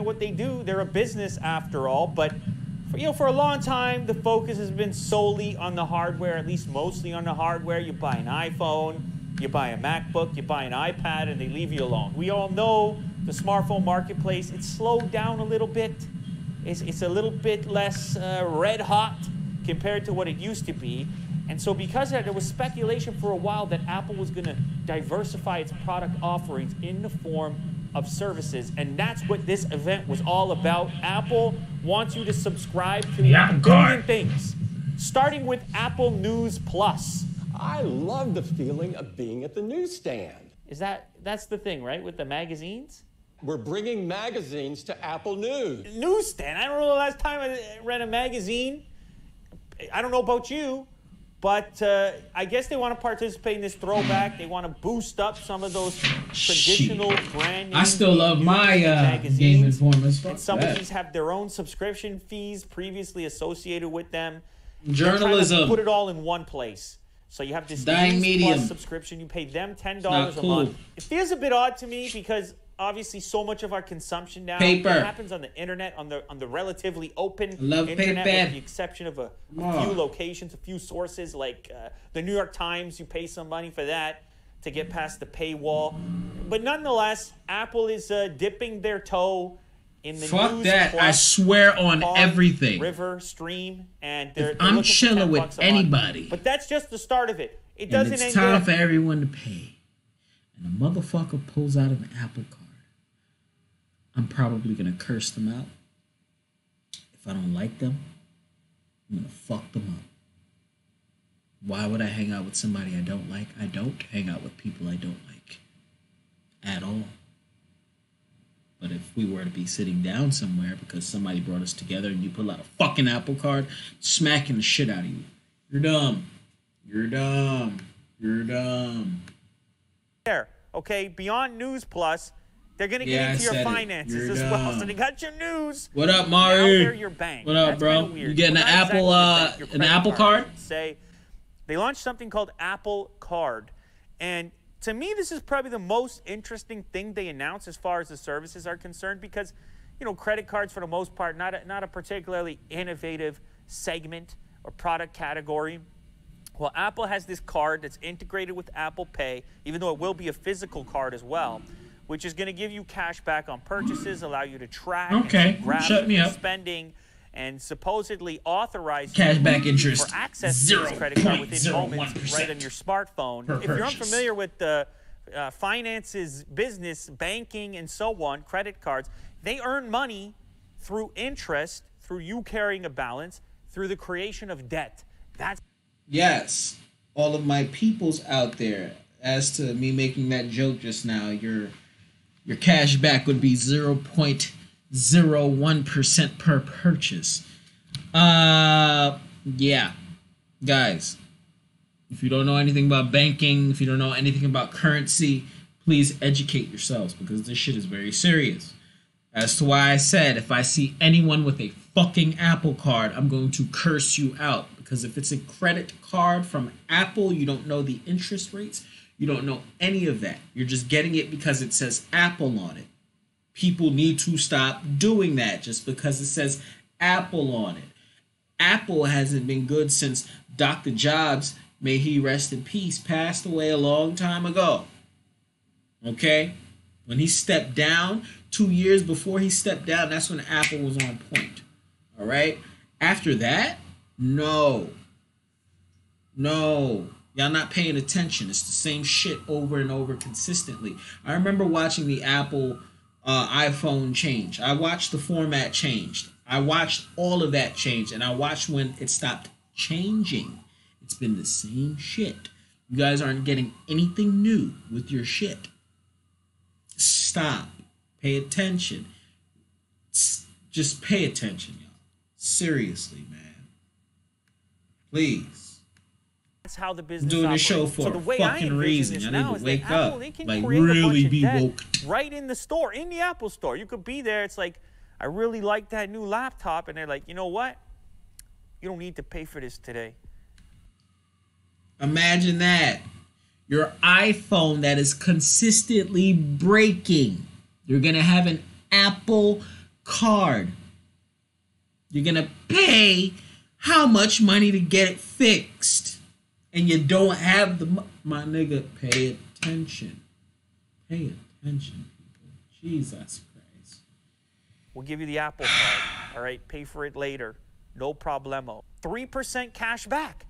of what they do. They're a business after all, but for a long time, the focus has been solely on the hardware, at least mostly on the hardware. You buy an iPhone, you buy a MacBook, you buy an iPad, and they leave you alone. We all know the smartphone marketplace, it's slowed down a little bit. It's a little bit less red hot compared to what it used to be. And so because of that, there was speculation for a while that Apple was going to diversify its product offerings in the form of services. And that's what this event was all about. Apple wants you to subscribe to a billion things, starting with Apple News Plus. I love the feeling of being at the newsstand. That's the thing, right, with the magazines? We're bringing magazines to Apple News. Newsstand? I don't know the last time I read a magazine. I don't know about you. But I guess they want to participate in this throwback. They want to boost up some of those traditional brand names. I still love my Game Informers. And some of these have their own subscription fees previously associated with them. Journalism. Put it all in one place. So you have this News Plus subscription. You pay them $10 a month. It feels a bit odd to me because obviously so much of our consumption now happens on the internet, on the relatively open internet, with the exception of a few locations, a few sources like the New York Times. You pay some money for that to get past the paywall. But nonetheless, Apple is dipping their toe in the News that. I swear on everything. River, Stream, and I'm chilling with anybody. But that's just the start of it. It doesn't end. It's time for everyone to pay. And a motherfucker pulls out an Apple card. I'm probably going to curse them out. If I don't like them, I'm going to fuck them up. Why would I hang out with somebody I don't like? I don't hang out with people I don't like. At all. But if we were to be sitting down somewhere because somebody brought us together and you pull out a fucking Apple card, smacking the shit out of you. You're dumb. You're dumb. You're dumb. There, okay, beyond News Plus, they're going to get into your finances as well. So they got your news. What up, Mario? Now they're your bank. What up, bro? You getting an Apple card? Say they launched something called Apple Card. And to me, this is probably the most interesting thing they announced as far as the services are concerned because, credit cards for the most part, not a particularly innovative segment or product category. Well, Apple has this card that's integrated with Apple Pay, even though it will be a physical card as well, which is going to give you cash back on purchases, allow you to track and grab spending, and supposedly authorize cashback interest for access to this credit card within moments right on your smartphone. If you're unfamiliar with the finances, business, banking, and so on, credit cards, they earn money through interest, through you carrying a balance, through the creation of debt. Yes, all of my peoples out there, as to me making that joke just now, your cash back would be 0.01% per purchase. Yeah. Guys, if you don't know anything about banking, if you don't know anything about currency, please educate yourselves because this shit is very serious. As to why I said if I see anyone with a fucking Apple card, I'm going to curse you out. Because if it's a credit card from Apple, you don't know the interest rates. You don't know any of that. You're just getting it because it says Apple on it. People need to stop doing that just because it says Apple on it. Apple hasn't been good since Dr. Jobs, may he rest in peace, passed away a long time ago. Okay? When he stepped down, 2 years before he stepped down, that's when Apple was on point. All right? After that, no. Y'all not paying attention. It's the same shit over and over consistently. I remember watching the Apple iPhone change. I watched the format changed. I watched all of that change. And I watched when it stopped changing. It's been the same shit. You guys aren't getting anything new with your shit. Stop. Pay attention. Just pay attention, y'all. Seriously, man. Please. That's how the business doing operates. This show for so the way a fucking reason. I need to wake up. Like really be woke. Right in the store, in the Apple store. You could be there. It's like, I really like that new laptop. And they're like, you know what? You don't need to pay for this today. Imagine that. Your iPhone that is consistently breaking. You're going to have an Apple card. You're gonna pay how much money to get it fixed, and you don't have the my nigga. Pay attention. Pay attention, people. Jesus Christ. We'll give you the Apple card. All right, pay for it later. No problemo. 3% cash back.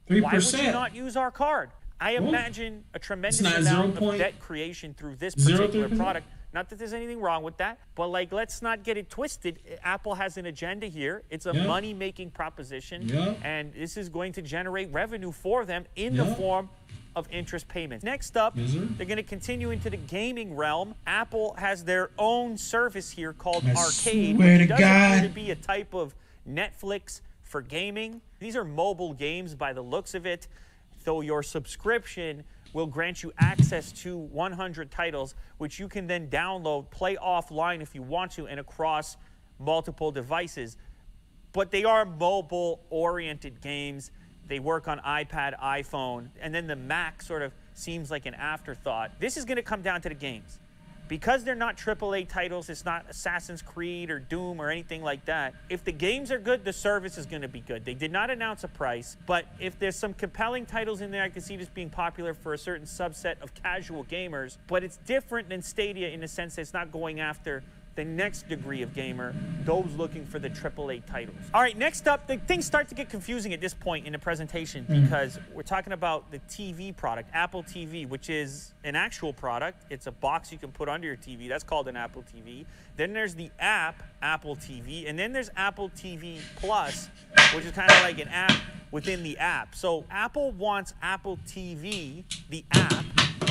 3%. Why would you not use our card? I imagine a tremendous amount of debt creation through this particular product. Not that there's anything wrong with that, but like, let's not get it twisted. Apple has an agenda here. It's a money-making proposition, and this is going to generate revenue for them in the form of interest payments. Next up, they're going to continue into the gaming realm. Apple has their own service here called Arcade, which does appear to be a type of Netflix for gaming. These are mobile games by the looks of it, though your subscription will grant you access to 100 titles, which you can then download, play offline if you want to, and across multiple devices. But they are mobile-oriented games. They work on iPad, iPhone, and then the Mac sort of seems like an afterthought. This is going to come down to the games. Because they're not AAA titles, it's not Assassin's Creed or Doom or anything like that. If the games are good, the service is going to be good. They did not announce a price, but if there's some compelling titles in there, I can see this being popular for a certain subset of casual gamers. But it's different than Stadia in the sense that it's not going after the next degree of gamer, those looking for the AAA titles. All right, next up, things start to get confusing at this point in the presentation because we're talking about the TV product, Apple TV, which is an actual product. It's a box you can put under your TV. That's called an Apple TV. Then there's the app, Apple TV, and then there's Apple TV Plus, which is kind of like an app within the app. So Apple wants Apple TV, the app,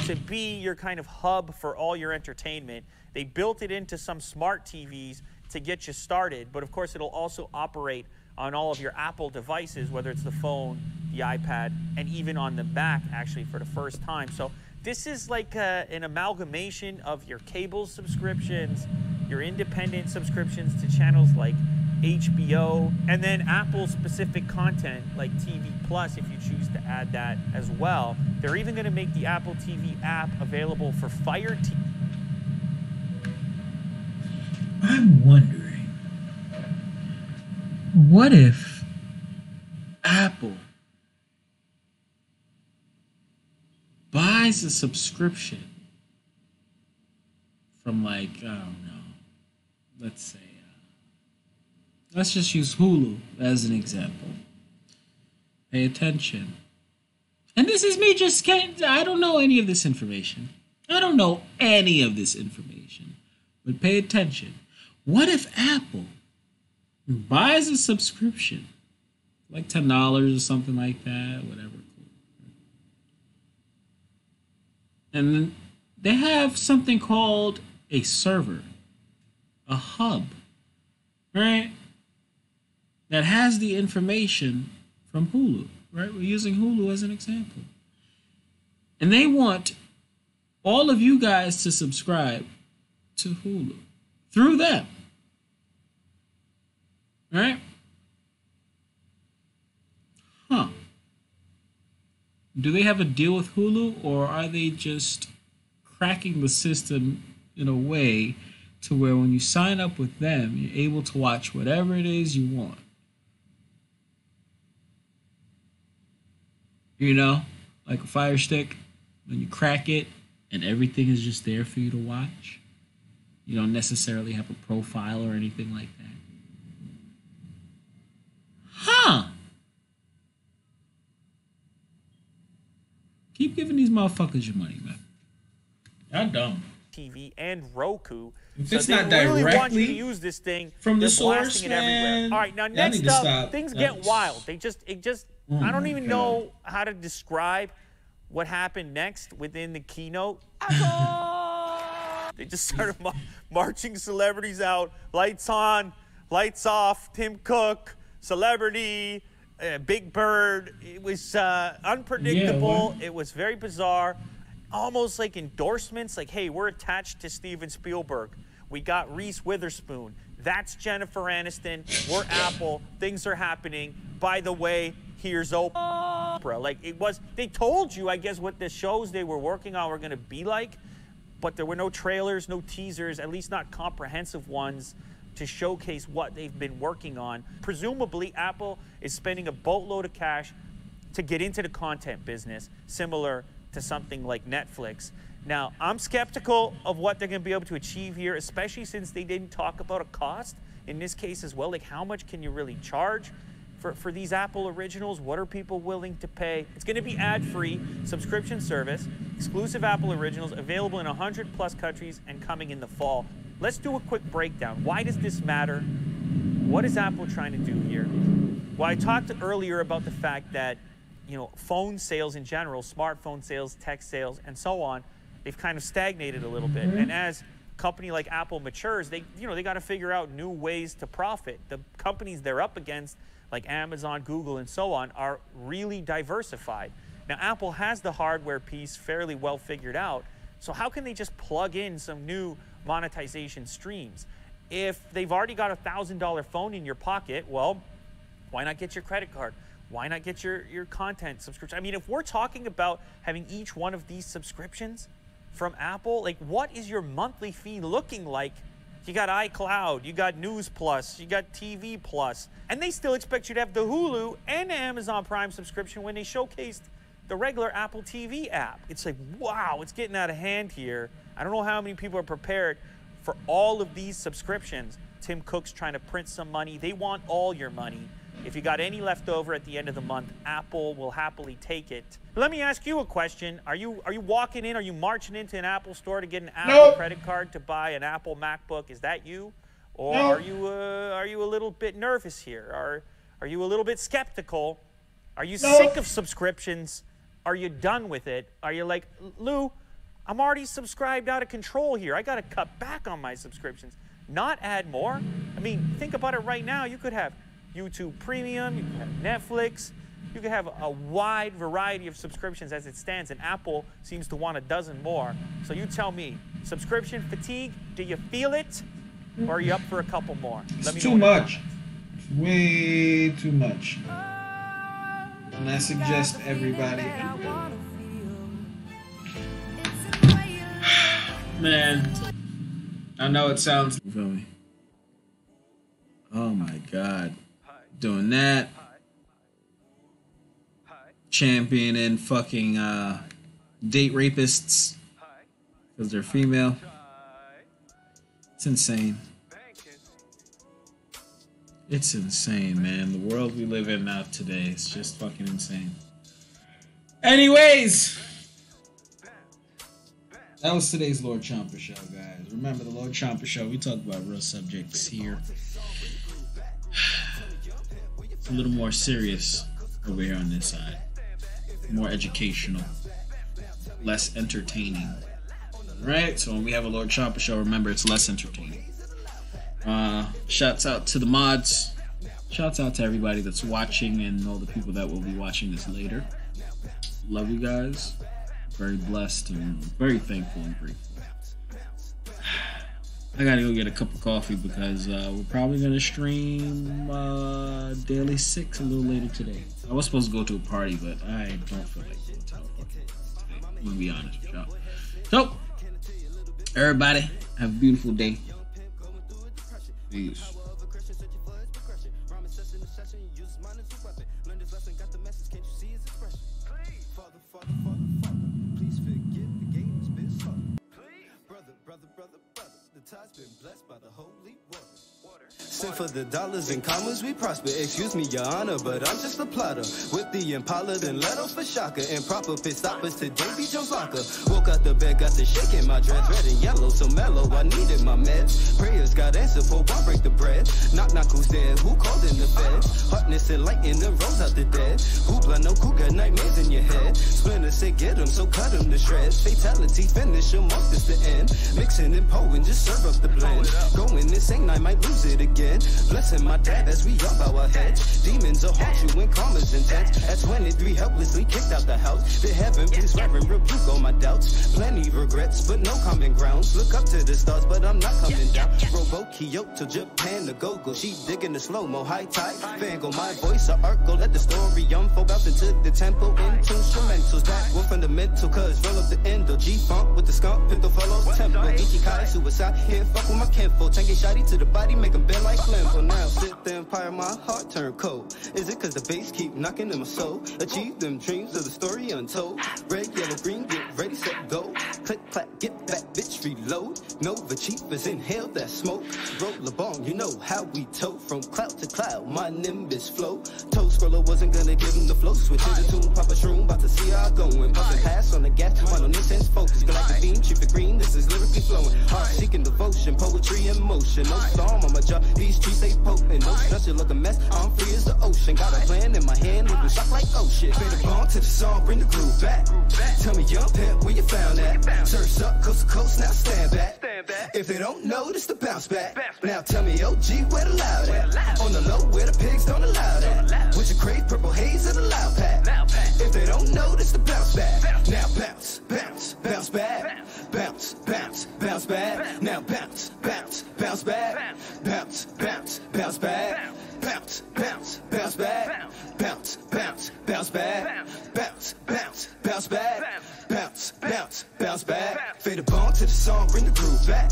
to be your kind of hub for all your entertainment. They built it into some smart TVs to get you started, but of course it'll also operate on all of your Apple devices, whether it's the phone, the iPad, and even on the Mac, actually, for the first time. So this is like an amalgamation of your cable subscriptions, your independent subscriptions to channels like HBO, and then Apple-specific content like TV Plus if you choose to add that as well. They're even going to make the Apple TV app available for Fire TV. I'm wondering, what if Apple buys a subscription from, like, I don't know, let's say, let's just use Hulu as an example. Pay attention. And this is me just getting, I don't know any of this information. But pay attention. What if Apple buys a subscription, like $10 or something like that, whatever, and then they have something called a server, a hub, right, that has the information from Hulu, right? We're using Hulu as an example. And they want all of you guys to subscribe to Hulu through them, right? Do they have a deal with Hulu, or are they just cracking the system in a way to where when you sign up with them, you're able to watch whatever it is you want? You know, like a Fire Stick, when you crack it and everything is just there for you to watch. You don't necessarily have a profile or anything like that. Keep giving these motherfuckers your money, man. Y'all dumb. TV and Roku. If so it's they not really want you to directly use this thing from the they're source, blasting it man, everywhere. All right, now y'all next need to up, stop. things get wild. I don't even know how to describe what happened next within the keynote. They just started marching celebrities out. Lights on, lights off. Tim Cook, celebrity, Big Bird. It was unpredictable. It was very bizarre. Almost like endorsements. Like, hey, we're attached to Steven Spielberg. We got Reese Witherspoon. That's Jennifer Aniston. We're Apple. Things are happening. By the way, here's Oprah. Like, it was, they told you, I guess, what the shows they were working on were going to be like, but there were no trailers, no teasers, at least not comprehensive ones. to showcase what they've been working on. Presumably, Apple is spending a boatload of cash to get into the content business, similar to something like Netflix. Now, I'm skeptical of what they're going to be able to achieve here, especially since they didn't talk about a cost in this case as well. Like, how much can you really charge for these Apple originals? What are people willing to pay? It's going to be ad-free, subscription service, exclusive Apple originals, available in 100+ countries and coming in the fall. Let's do a quick breakdown. Why does this matter? What is Apple trying to do here? Well, I talked earlier about the fact that, you know, phone sales in general, smartphone sales, tech sales, and so on, they've kind of stagnated a little bit. And as a company like Apple matures, they got to figure out new ways to profit. The companies they're up against, like Amazon, Google, and so on, are really diversified. Now, Apple has the hardware piece fairly well figured out, so how can they just plug in some new monetization streams? If they've already got a $1,000 phone in your pocket, well, why not get your credit card? Why not get your content subscription? I mean, if we're talking about having each one of these subscriptions from Apple, like, what is your monthly fee looking like? You got iCloud, you got News Plus, you got TV Plus, and they still expect you to have the Hulu and the Amazon Prime subscription when they showcased the regular Apple TV app. It's like, wow, it's getting out of hand here. I don't know how many people are prepared for all of these subscriptions. Tim Cook's trying to print some money. They want all your money. If you got any left over at the end of the month, Apple will happily take it. Let me ask you a question. Are you walking in, are you marching into an Apple store to get an Apple credit card to buy an Apple MacBook? Is that you? Or are you a little bit nervous here? Are you a little bit skeptical? Are you sick of subscriptions? Are you done with it? Are you like, Lou, I'm already subscribed out of control here. I got to cut back on my subscriptions, not add more. I mean, think about it right now. You could have YouTube Premium, you could have Netflix, you could have a wide variety of subscriptions as it stands, and Apple seems to want a dozen more. So you tell me, subscription fatigue, do you feel it, or are you up for a couple more? Let me know. Too much. Way too much. And I suggest everybody. Man, I know it sounds. You feel me? Oh my God. Doing that. Championing fucking date rapists because they're female. It's insane. It's insane, man. The world we live in now today is just fucking insane. Anyways, that was today's Lord Champloo Show, guys. Remember, the Lord Champloo Show, we talk about real subjects here. It's a little more serious over here on this side. More educational. Less entertaining. Right? So when we have a Lord Champloo Show, remember, it's less entertaining. Shouts out to the mods. Shouts out to everybody that's watching and all the people that will be watching this later. Love you guys. Very blessed and very thankful and grateful. I gotta go get a cup of coffee because we're probably gonna stream Daily 6 a little later today. I was supposed to go to a party, but I don't feel like going to a party today. I'm gonna be honest with y'all. So, everybody, have a beautiful day. Peace. Send for the dollars and commas, we prosper. Excuse me, your honor, but I'm just a plotter. With the Impala, then let off a shocker. Improper pit stoppers today, be Joe Blocker. Woke out the bed, got the shake in my dress. Red and yellow, so mellow, I needed my meds. Prayers got answered for I break the bread. Knock, knock, who's there? Who called in the feds? Hardness and light in the rose out the dead. Hoopla, no cougar, nightmares in your head. Splinter say get him, so cut him to shreds. Fatality, finish him off, this the end. Mixing and pouring, just serve up the blend. Going insane, I might lose it again. Blessing my dad as we up our heads. Demons will haunt you when karma's intense. At 23, helplessly kicked out the house. The heaven, please reverend, rebuke all my doubts. Plenty regrets, but no common grounds. Look up to the stars, but I'm not coming down. Robo Kyoto, Japan, the go-go. She digging the slow-mo, high tide. Fango, my voice, a arc, go let the story unfold. Out into the tempo, into instrumentals. Back, one fundamental, cause roll up the endo. G-funk with the skunk, pinto follows tempo. Ichikai, suicide, here, fuck with my kinfolk. Tangy shotty to the body, make them throughout the empire, my heart turned cold. Is it cause the bass keep knocking in my soul? Achieve them dreams of the story untold. Red, yellow, green, get ready, set, go. Click, clack, get back, bitch, reload. Nova Chiefers inhale that smoke. Roll a bong, you know how we tote. From cloud to cloud, my nimbus flow. Toe scroller wasn't gonna give him the flow. Switch to the tune, pop a shroom, about to see how I going. Bumping pass on the gas, while on this sense focus. Galactic beam, cheap the green, this is lyrically flowing. Heart seeking devotion, poetry in motion. No storm on my jaw, these streets they potent. No stress, you look a mess, I'm free as the ocean. Got a plan in my hand, it was shock like oh shit. Fade the ball to the song, bring the groove back. Tell me young pimp, where you found that? Surf's up, coast to coast, now stand back. If they don't know, this the bounce back. Now tell me OG, where the loud at? On the low, where the pigs don't allow that. With your crave, purple haze and a loud pack. If they don't know, this the bounce back. Now bounce, bounce, bounce back. Bounce, bounce, bounce back. Now bounce, bounce, bounce back. Bounce, bounce, bounce back. Bounce, bounce, bounce back. Bounce, bounce, bounce back. Bounce, bounce, bounce back. Bounce, bounce, bounce back. Fade the ball to the song, bring the groove back.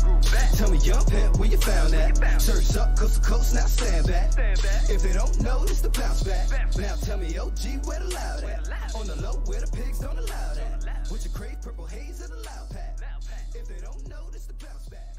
Tell me young pimp, where you found that? Surf's up, coast to coast, now stand back. If they don't know, this the bounce back. Now tell me OG, where the loud at? On the low, where the pigs don't allow that. With your crave, purple haze and a loud pack. If they don't know, this the bounce back.